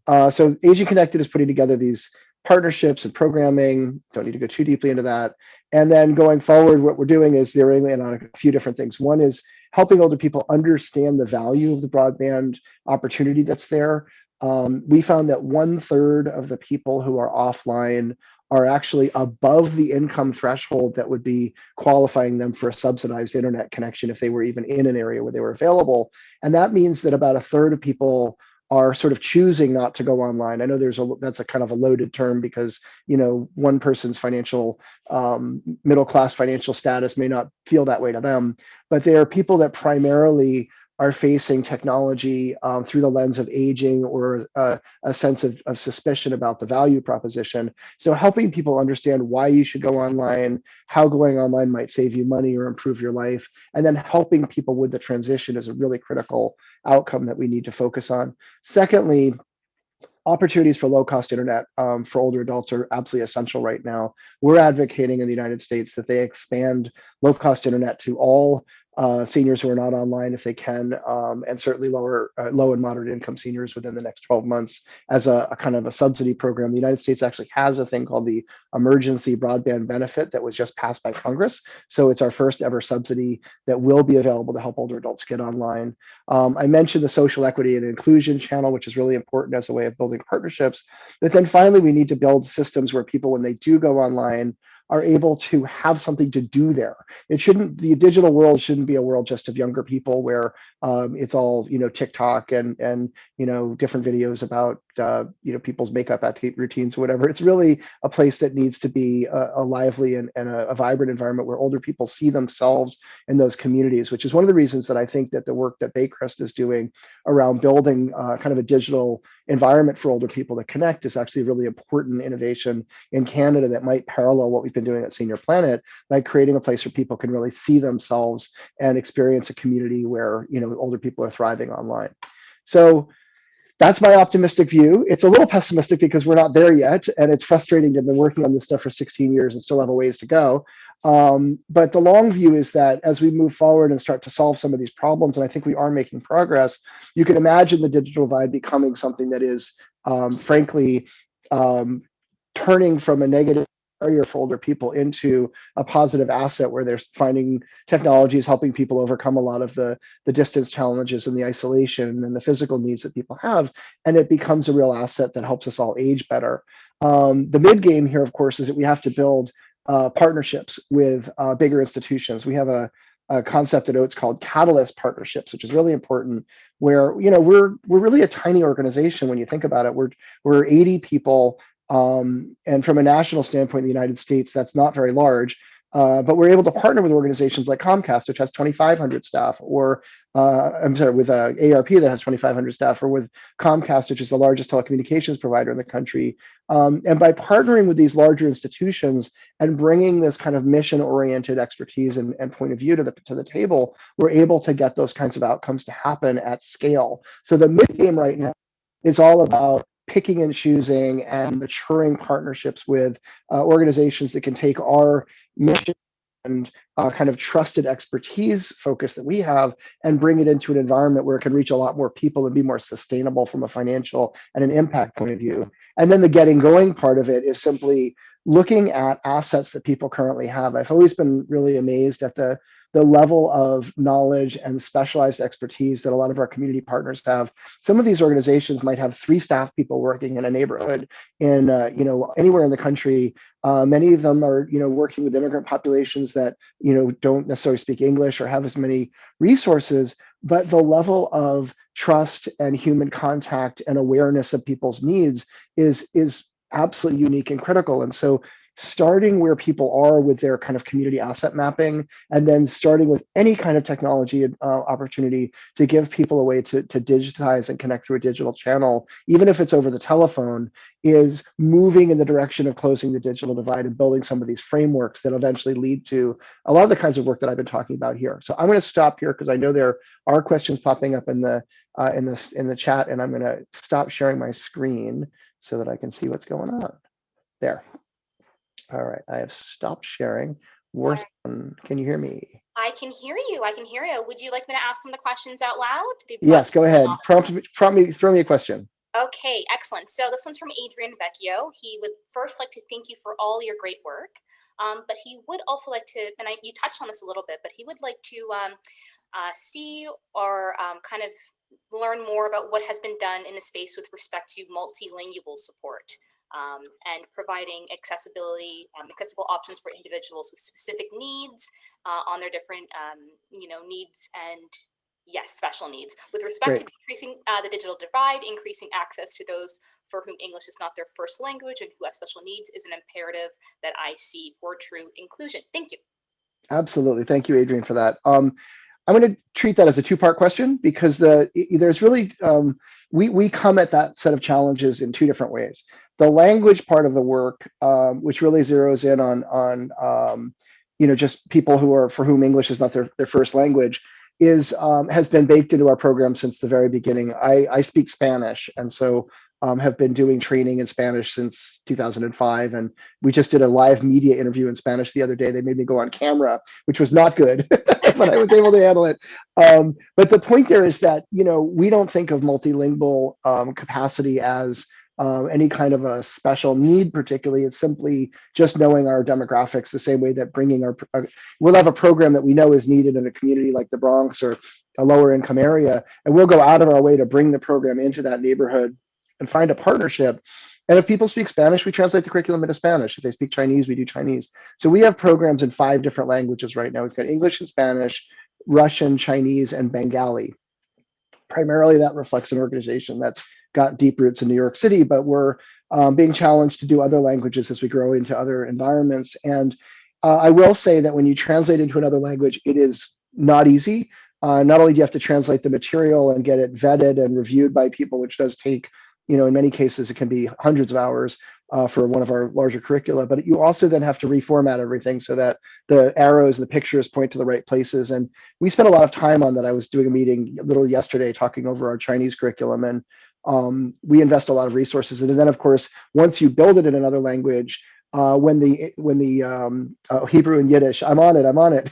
So Aging Connected is putting together these partnerships and programming. Don't need to go too deeply into that. And then going forward, what we're doing is zeroing in on a few different things. One is helping older people understand the value of the broadband opportunity that's there. We found that 1/3 of the people who are offline are actually above the income threshold that would be qualifying them for a subsidized internet connection if they were even in an area where they were available. And that means that about 1/3 of people are sort of choosing not to go online. I know that's a kind of a loaded term because one person's financial middle class financial status may not feel that way to them, but they are people that primarily are facing technology through the lens of aging or a sense of suspicion about the value proposition. So helping people understand why you should go online, how going online might save you money or improve your life, and then helping people with the transition is a really critical outcome that we need to focus on. Secondly, opportunities for low-cost internet for older adults are absolutely essential right now. We're advocating in the United States that they expand low-cost internet to all seniors who are not online if they can, and certainly low and moderate income seniors within the next 12 months as a kind of a subsidy program. The United States actually has a thing called the Emergency Broadband Benefit that was just passed by Congress. So it's our first ever subsidy that will be available to help older adults get online. I mentioned the social equity and inclusion channel, which is really important as a way of building partnerships. But then finally, we need to build systems where people, when they do go online, are able to have something to do there. The digital world shouldn't be a world just of younger people where it's all, TikTok and different videos about, people's makeup routines or whatever. It's really a place that needs to be a lively and a vibrant environment where older people see themselves in those communities, which is one of the reasons that I think that the work that Baycrest is doing around building kind of a digital environment for older people to connect is actually a really important innovation in Canada that might parallel what we've been doing at Senior Planet by creating a place where people can really see themselves and experience a community where older people are thriving online. So that's my optimistic view. It's a little pessimistic because we're not there yet, and it's frustrating to have been working on this stuff for 16 years and still have a ways to go. But the long view is that as we move forward and start to solve some of these problems, and I think we are making progress, you can imagine the digital divide becoming something that is, frankly, turning from a negative barrier for older people into a positive asset where they're finding technologies helping people overcome a lot of the distance challenges and the isolation and the physical needs that people have. And it becomes a real asset that helps us all age better. The mid game here, of course, is that we have to build partnerships with bigger institutions. We have a concept at OATS called catalyst partnerships, which is really important, where we're really a tiny organization when you think about it. We're 80 people. And from a national standpoint, in the United States, that's not very large, but we're able to partner with organizations like Comcast, which has 2,500 staff, or with ARP that has 2,500 staff, or with Comcast, which is the largest telecommunications provider in the country. And by partnering with these larger institutions and bringing this kind of mission-oriented expertise and point of view to the table, we're able to get those kinds of outcomes to happen at scale. So the mid game right now is all about picking and choosing and maturing partnerships with organizations that can take our mission and kind of trusted expertise focus that we have and bring it into an environment where it can reach a lot more people and be more sustainable from a financial and an impact point of view. And then the getting going part of it is simply looking at assets that people currently have. I've always been really amazed at the level of knowledge and specialized expertise that a lot of our community partners have. Some of these organizations might have 3 staff people working in a neighborhood in anywhere in the country. Many of them are working with immigrant populations that don't necessarily speak English or have as many resources, but the level of trust and human contact and awareness of people's needs is absolutely unique and critical. And so starting where people are with their kind of community asset mapping, and then starting with any kind of technology opportunity to give people a way to digitize and connect through a digital channel, even if it's over the telephone, is moving in the direction of closing the digital divide and building some of these frameworks that eventually lead to a lot of the kinds of work that I've been talking about here. So I'm going to stop here because I know there are questions popping up in the chat, and I'm going to stop sharing my screen so that I can see what's going on. There. All right, I have stopped sharing. Warson, can you hear me? I can hear you. I can hear you. Would you like me to ask some of the questions out loud? Yes, go ahead. Throw me a question. Okay, excellent. So this one's from Adrian Vecchio. He would first like to thank you for all your great work, but he would also like to, and you touched on this a little bit, but he would like to see or kind of learn more about what has been done in the space with respect to multilingual support. And providing accessible options for individuals with specific needs on their different, needs and yes, special needs. With respect to decreasing the digital divide, increasing access to those for whom English is not their first language and who have special needs is an imperative that I see for true inclusion. Thank you. Absolutely. Thank you, Adrian, for that. I'm going to treat that as a 2-part question because there's really, we come at that set of challenges in 2 different ways. The language part of the work, which really zeroes in on just people for whom English is not their first language, has been baked into our program since the very beginning. I speak Spanish, and so have been doing training in Spanish since 2005. And we just did a live media interview in Spanish the other day. They made me go on camera, which was not good, but I was able to handle it. But the point there is that, we don't think of multilingual capacity as any kind of a special need, particularly. It's simply just knowing our demographics the same way that we'll have a program that we know is needed in a community like the Bronx or a lower income area, and we'll go out of our way to bring the program into that neighborhood and find a partnership. And if people speak Spanish, we translate the curriculum into Spanish. If they speak Chinese, we do Chinese. So we have programs in 5 different languages right now. We've got English and Spanish, Russian, Chinese, and Bengali. Primarily that reflects an organization that's got deep roots in New York City, but we're being challenged to do other languages as we grow into other environments. And I will say that when you translate into another language, it is not easy. Not only do you have to translate the material and get it vetted and reviewed by people, which does take, in many cases, it can be hundreds of hours for one of our larger curricula, but you also then have to reformat everything so that the arrows and the pictures point to the right places. And we spent a lot of time on that. I was doing a meeting literally yesterday talking over our Chinese curriculum, and we invest a lot of resources. And then, of course, once you build it in another language, when the Hebrew and Yiddish, I'm on it.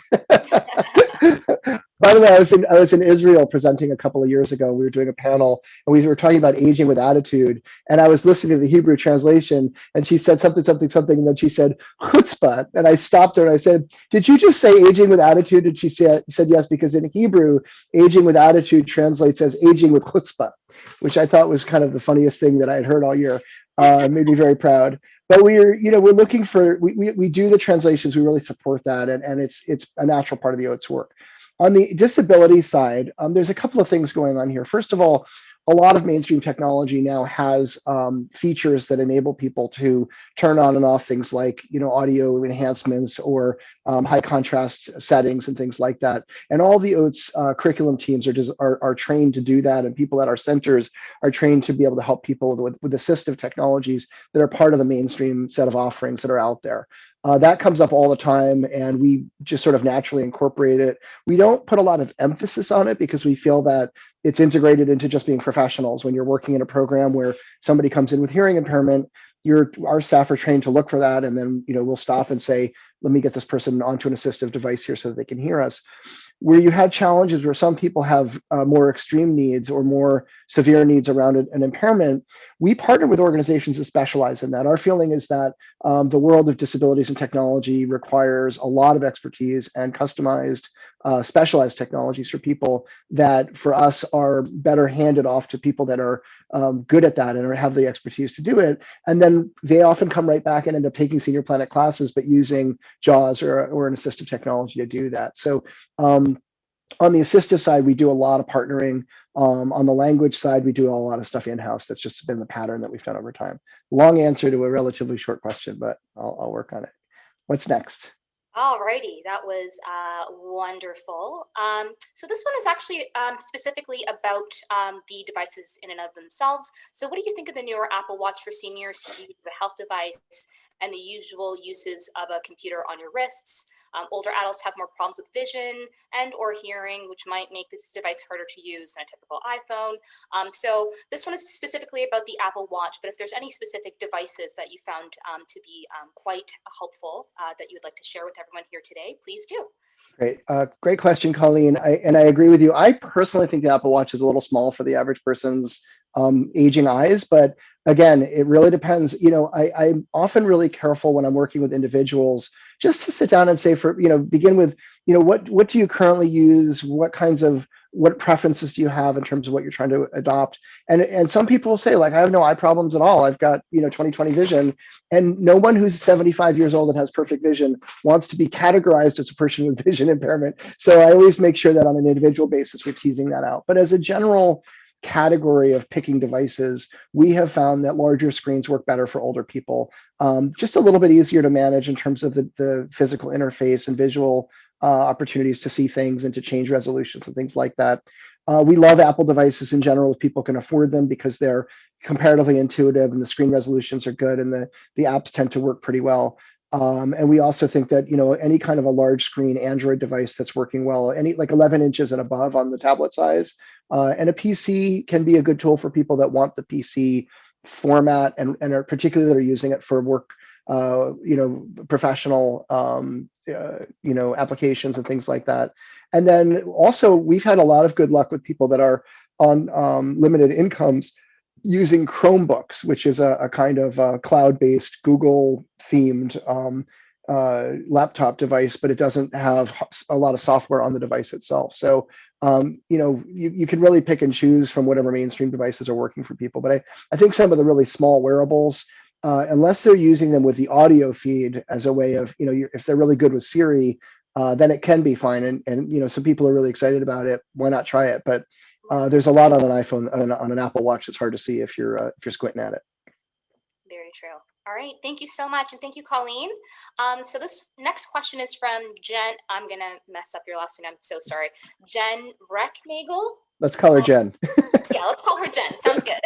By the way, I was in Israel presenting a couple of years ago. We were doing a panel, and we were talking about aging with attitude. And I was listening to the Hebrew translation, and she said something, and then she said chutzpah. And I stopped her and I said, "Did you just say aging with attitude?" And she said yes, because in Hebrew, aging with attitude translates as aging with chutzpah, which I thought was kind of the funniest thing that I had heard all year. Made me very proud. But we're looking for, we do the translations. We really support that, and it's a natural part of the OATS work. On the disability side, there's a couple of things going on here. First of all, a lot of mainstream technology now has features that enable people to turn on and off things like, audio enhancements or high contrast settings and things like that. And all the OATS curriculum teams are trained to do that, and people at our centers are trained to be able to help people with assistive technologies that are part of the mainstream set of offerings that are out there. That comes up all the time, and we just sort of naturally incorporate it. We don't put a lot of emphasis on it because we feel that it's integrated into just being professionals. When you're working in a program where somebody comes in with hearing impairment, our staff are trained to look for that, and then we'll stop and say, let me get this person onto an assistive device here so that they can hear us. Where you have challenges where some people have more extreme needs or more severe needs around an impairment, we partner with organizations that specialize in that. Our feeling is that the world of disabilities and technology requires a lot of expertise and customized, specialized technologies for people that, for us, are better handed off to people that are good at that and have the expertise to do it. And then they often come right back and end up taking Senior Planet classes, but using JAWS or an assistive technology to do that. So on the assistive side, we do a lot of partnering. On the language side, we do a lot of stuff in-house. That's just been the pattern that we've done over time. Long answer to a relatively short question, but I'll work on it. What's next? Alrighty, that was wonderful. So this one is actually specifically about the devices in and of themselves. So what do you think of the newer Apple Watch for seniors who use a health device and the usual uses of a computer on your wrists? Older adults have more problems with vision and or hearing, which might make this device harder to use than a typical iPhone. So this one is specifically about the Apple Watch, but if there's any specific devices that you found to be quite helpful that you would like to share with everyone here today, please do. Great. Great question, Colleen. I agree with you. I personally think the Apple Watch is a little small for the average person's aging eyes, but again, it really depends. I'm often really careful when I'm working with individuals just to sit down and say, begin with, what do you currently use? What preferences do you have in terms of what you're trying to adopt? And some people will say, like, I have no eye problems at all. I've got 20/20 vision. And no one who's 75 years old and has perfect vision wants to be categorized as a person with vision impairment. So I always make sure that on an individual basis, we're teasing that out. But as a general category of picking devices, we have found that larger screens work better for older people. Just a little bit easier to manage in terms of the physical interface and visual opportunities to see things and to change resolutions and things like that. We love Apple devices in general if people can afford them because they're comparatively intuitive and the screen resolutions are good and the apps tend to work pretty well. And we also think that, any kind of a large screen Android device that's working well, like 11 inches and above on the tablet size, and a PC can be a good tool for people that want the PC format and are particularly that are using it for work, professional, applications and things like that. And then also we've had a lot of good luck with people that are on limited incomes using Chromebooks, which is a kind of cloud-based Google themed laptop device, but it doesn't have a lot of software on the device itself. So, you can really pick and choose from whatever mainstream devices are working for people. But I think some of the really small wearables, unless they're using them with the audio feed as a way of, if they're really good with Siri, then it can be fine. And some people are really excited about it. Why not try it? But there's a lot on an iPhone, on an Apple Watch. It's hard to see if you're squinting at it. Very true. All right, thank you so much, and thank you, Colleen. So this next question is from Jen. I'm gonna mess up your last name. I'm so sorry. Jen Recknagel. Let's call her Jen. Yeah, let's call her Jen. Sounds good.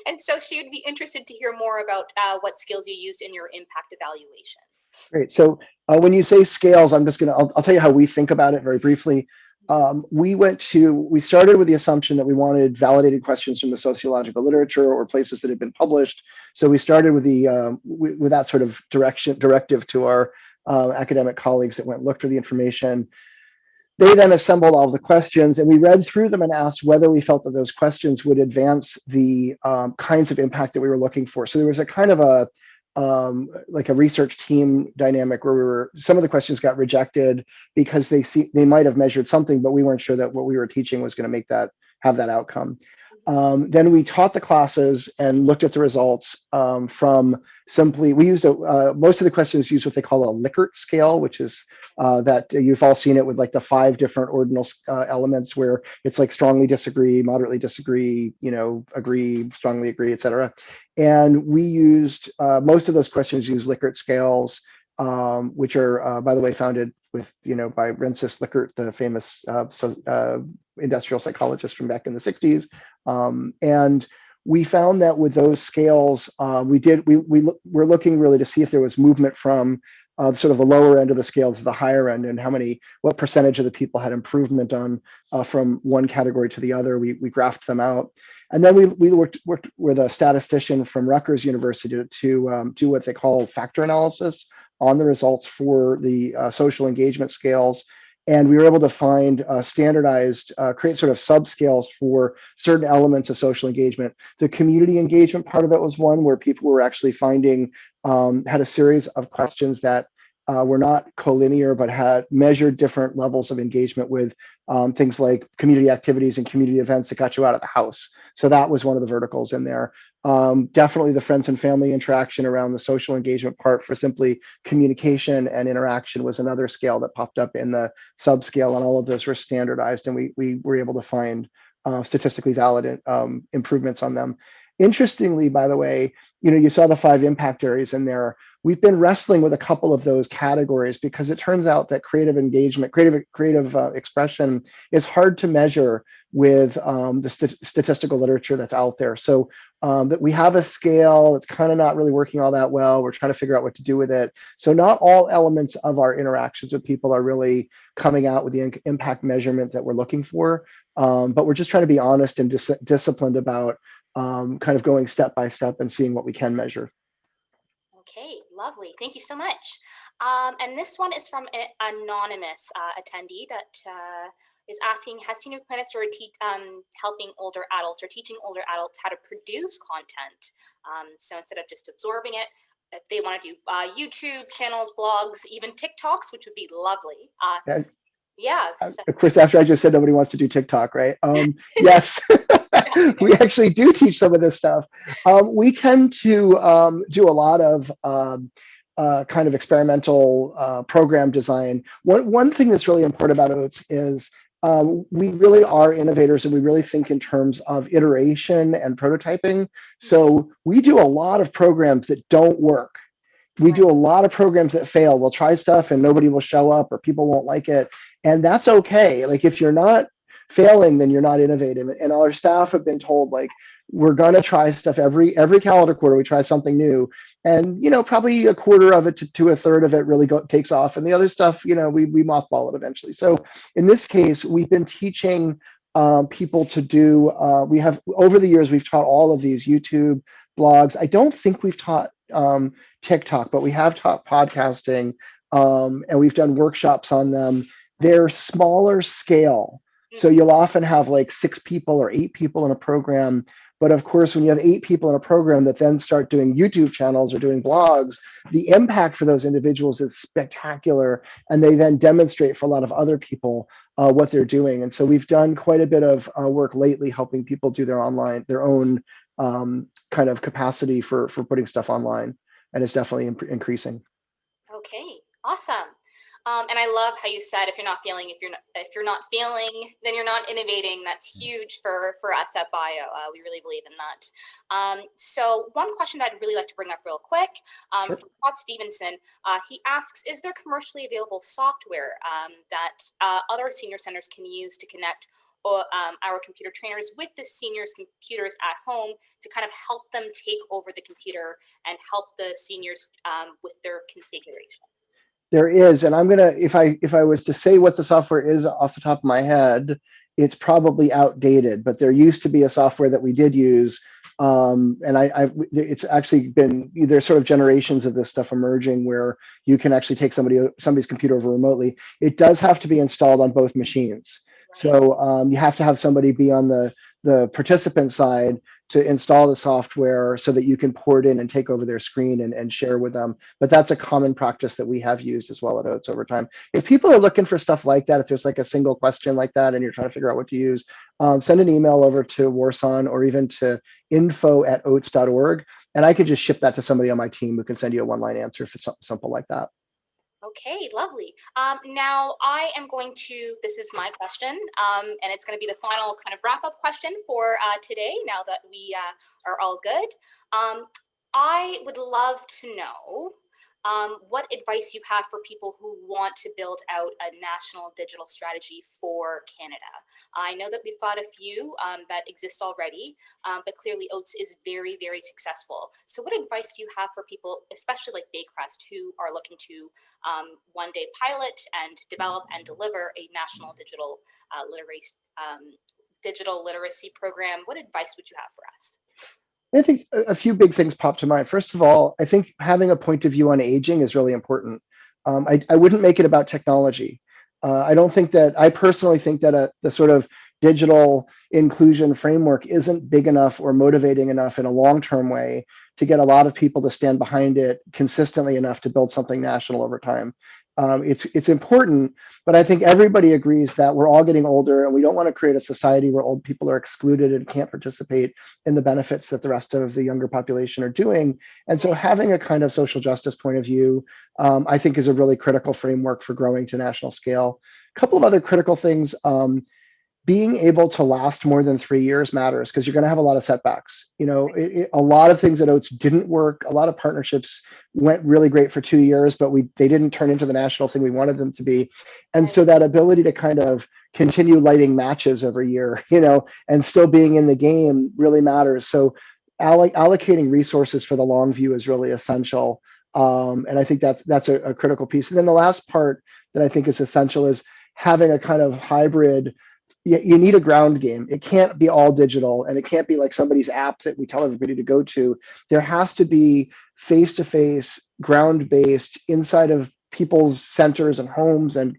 And so she would be interested to hear more about what skills you used in your impact evaluation. Great. So when you say scales, I'll tell you how we think about it very briefly. We started with the assumption that we wanted validated questions from the sociological literature or places that had been published. So we started with with that sort of directive to our academic colleagues that went look for the information. They then assembled all the questions, and we read through them and asked whether we felt that those questions would advance the kinds of impact that we were looking for. So there was a kind of like a research team dynamic where some of the questions got rejected because they might have measured something, but we weren't sure that what we were teaching was going to have that outcome. Then we taught the classes and looked at the results we used most of the questions use what they call a Likert scale, which is that you've all seen it with like the 5 different ordinal elements where it's like strongly disagree, moderately disagree, agree, strongly agree, etc. And we used most of those questions use Likert scales, which are, by the way, founded by Rensis Likert, the famous industrial psychologist from back in the 60s. And we found that with those scales, we're looking really to see if there was movement from sort of the lower end of the scale to the higher end, and what percentage of the people had improvement on from one category to the other. We graphed them out. And then we worked with a statistician from Rutgers University to do what they call factor analysis on the results for the social engagement scales. And we were able to find standardized, create sort of subscales for certain elements of social engagement. The community engagement part of it was one where people were actually finding, had a series of questions that were not collinear, but had measured different levels of engagement with things like community activities and community events that got you out of the house. So that was one of the verticals in there. Definitely the friends and family interaction around the social engagement part for simply communication and interaction was another scale that popped up in the subscale, and all of those were standardized, and we were able to find statistically valid improvements on them. Interestingly, by the way, you saw the 5 impact areas in there. We've been wrestling with a couple of those categories because it turns out that creative engagement, creative expression is hard to measure with the statistical literature that's out there. So that we have a scale, it's kind of not really working all that well. We're trying to figure out what to do with it. So not all elements of our interactions with people are really coming out with the impact measurement that we're looking for. But we're just trying to be honest and disciplined about kind of going step by step and seeing what we can measure. Okay, lovely. Thank you so much. And this one is from an anonymous attendee that is asking, has Senior Planet started helping older adults or teaching older adults how to produce content? So instead of just absorbing it, if they want to do YouTube channels, blogs, even TikToks, which would be lovely. Yeah. Of course, after I just said nobody wants to do TikTok, right? Yes. We actually do teach some of this stuff. We tend to do a lot of kind of experimental program design. One thing that's really important about OATS is we really are innovators, and we really think in terms of iteration and prototyping. So we do a lot of programs that don't work. We do a lot of programs that fail. We'll try stuff and nobody will show up or people won't like it. And that's okay. Like if you're not failing, then you're not innovative. And our staff have been told, like, we're going to try stuff every calendar quarter. We try something new, and probably a quarter of it to a third of it really takes off, and the other stuff we mothball it eventually. So in this case, we've been teaching people to do, we have, over the years, we've taught all of these YouTube, blogs. I don't think we've taught TikTok, but we have taught podcasting, and we've done workshops on them. They're smaller scale. So you'll often have like 6 people or 8 people in a program. But of course, when you have 8 people in a program that then start doing YouTube channels or doing blogs, the impact for those individuals is spectacular. And they then demonstrate for a lot of other people what they're doing. And so we've done quite a bit of work lately helping people do their own kind of capacity for putting stuff online. And it's definitely increasing. Okay, awesome. And I love how you said if you're not feeling, if you're not feeling, then you're not innovating. That's huge for us at Bio. We really believe in that. So one question that I'd really like to bring up real quick Sure. from Scott Stevenson. He asks, is there commercially available software that other senior centers can use to connect our computer trainers with the seniors' computers at home to kind of help them take over the computer and help the seniors with their configuration? There is, and I'm gonna, if I was to say what the software is off the top of my head, it's probably outdated. But there used to be a software that we did use, and it's actually been, there's sort of generations of this stuff emerging where you can actually take somebody's computer over remotely. It does have to be installed on both machines, so you have to have somebody be on the participant side to install the software so that you can port in and take over their screen and share with them. But that's a common practice that we have used as well at OATS over time. If people are looking for stuff like that, if there's like a single question like that and you're trying to figure out what to use, send an email over to Warson or even to info@oats.org, and I could just ship that to somebody on my team who can send you a one-line answer for something simple like that. Okay, lovely. Now I am going to, this is my question, and it's going to be the final kind of wrap up question for today, now that we are all good. I would love to know what advice you have for people who want to build out a national digital strategy for Canada. I know that we've got a few that exist already, but clearly OATS is very, very successful. So what advice do you have for people, especially like Baycrest, who are looking to one day pilot and develop and deliver a national digital literacy program? What advice would you have for us? I think a few big things pop to mind. First of all, I think having a point of view on aging is really important. I wouldn't make it about technology. I personally think that the sort of digital inclusion framework isn't big enough or motivating enough in a long-term way to get a lot of people to stand behind it consistently enough to build something national over time. It's important, but I think everybody agrees that we're all getting older and we don't want to create a society where old people are excluded and can't participate in the benefits that the rest of the younger population are doing. And so having a kind of social justice point of view, I think is a really critical framework for growing to national scale. A couple of other critical things. Being able to last more than 3 years matters because you're going to have a lot of setbacks. You know, a lot of things at OATS didn't work. A lot of partnerships went really great for 2 years, but they didn't turn into the national thing we wanted them to be. And so that ability to kind of continue lighting matches every year, you know, and still being in the game really matters. So allocating resources for the long view is really essential. And I think that's a critical piece. And then the last part that I think is essential is having a kind of hybrid. You need a ground game. It can't be all digital and it can't be like somebody's app that we tell everybody to go to. There has to be face-to-face, ground-based, inside of people's centers and homes and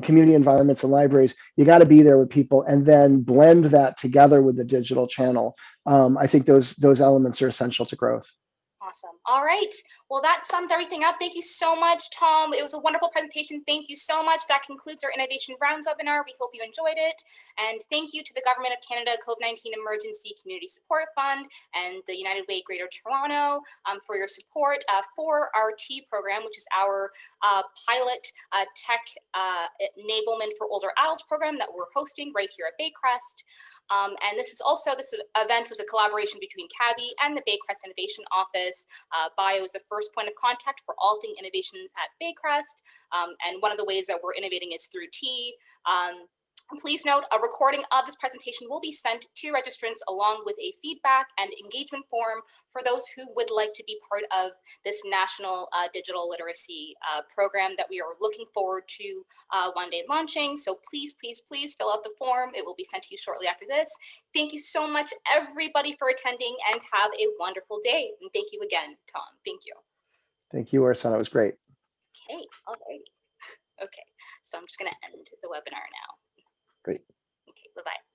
community environments and libraries. You got to be there with people and then blend that together with the digital channel. I think those elements are essential to growth. Awesome. All right. Well, that sums everything up. Thank you so much, Tom. It was a wonderful presentation. Thank you so much. That concludes our Innovation Rounds webinar. We hope you enjoyed it. And thank you to the Government of Canada COVID-19 Emergency Community Support Fund and the United Way Greater Toronto for your support for our T program, which is our pilot tech enablement for older adults program that we're hosting right here at Baycrest. And this event was a collaboration between CABI and the Baycrest Innovation Office. Bio is the first point of contact for all things innovation at Baycrest. And one of the ways that we're innovating is through T. And please note, a recording of this presentation will be sent to registrants along with a feedback and engagement form for those who would like to be part of this national digital literacy program that we are looking forward to one day launching. So please, please, please fill out the form. It will be sent to you shortly after this. Thank you so much, everybody, for attending, and have a wonderful day. And thank you again, Tom. Thank you. Thank you, Arsana. It was great. Okay, all righty. Okay, so I'm just going to end the webinar now. Great. Okay, bye-bye.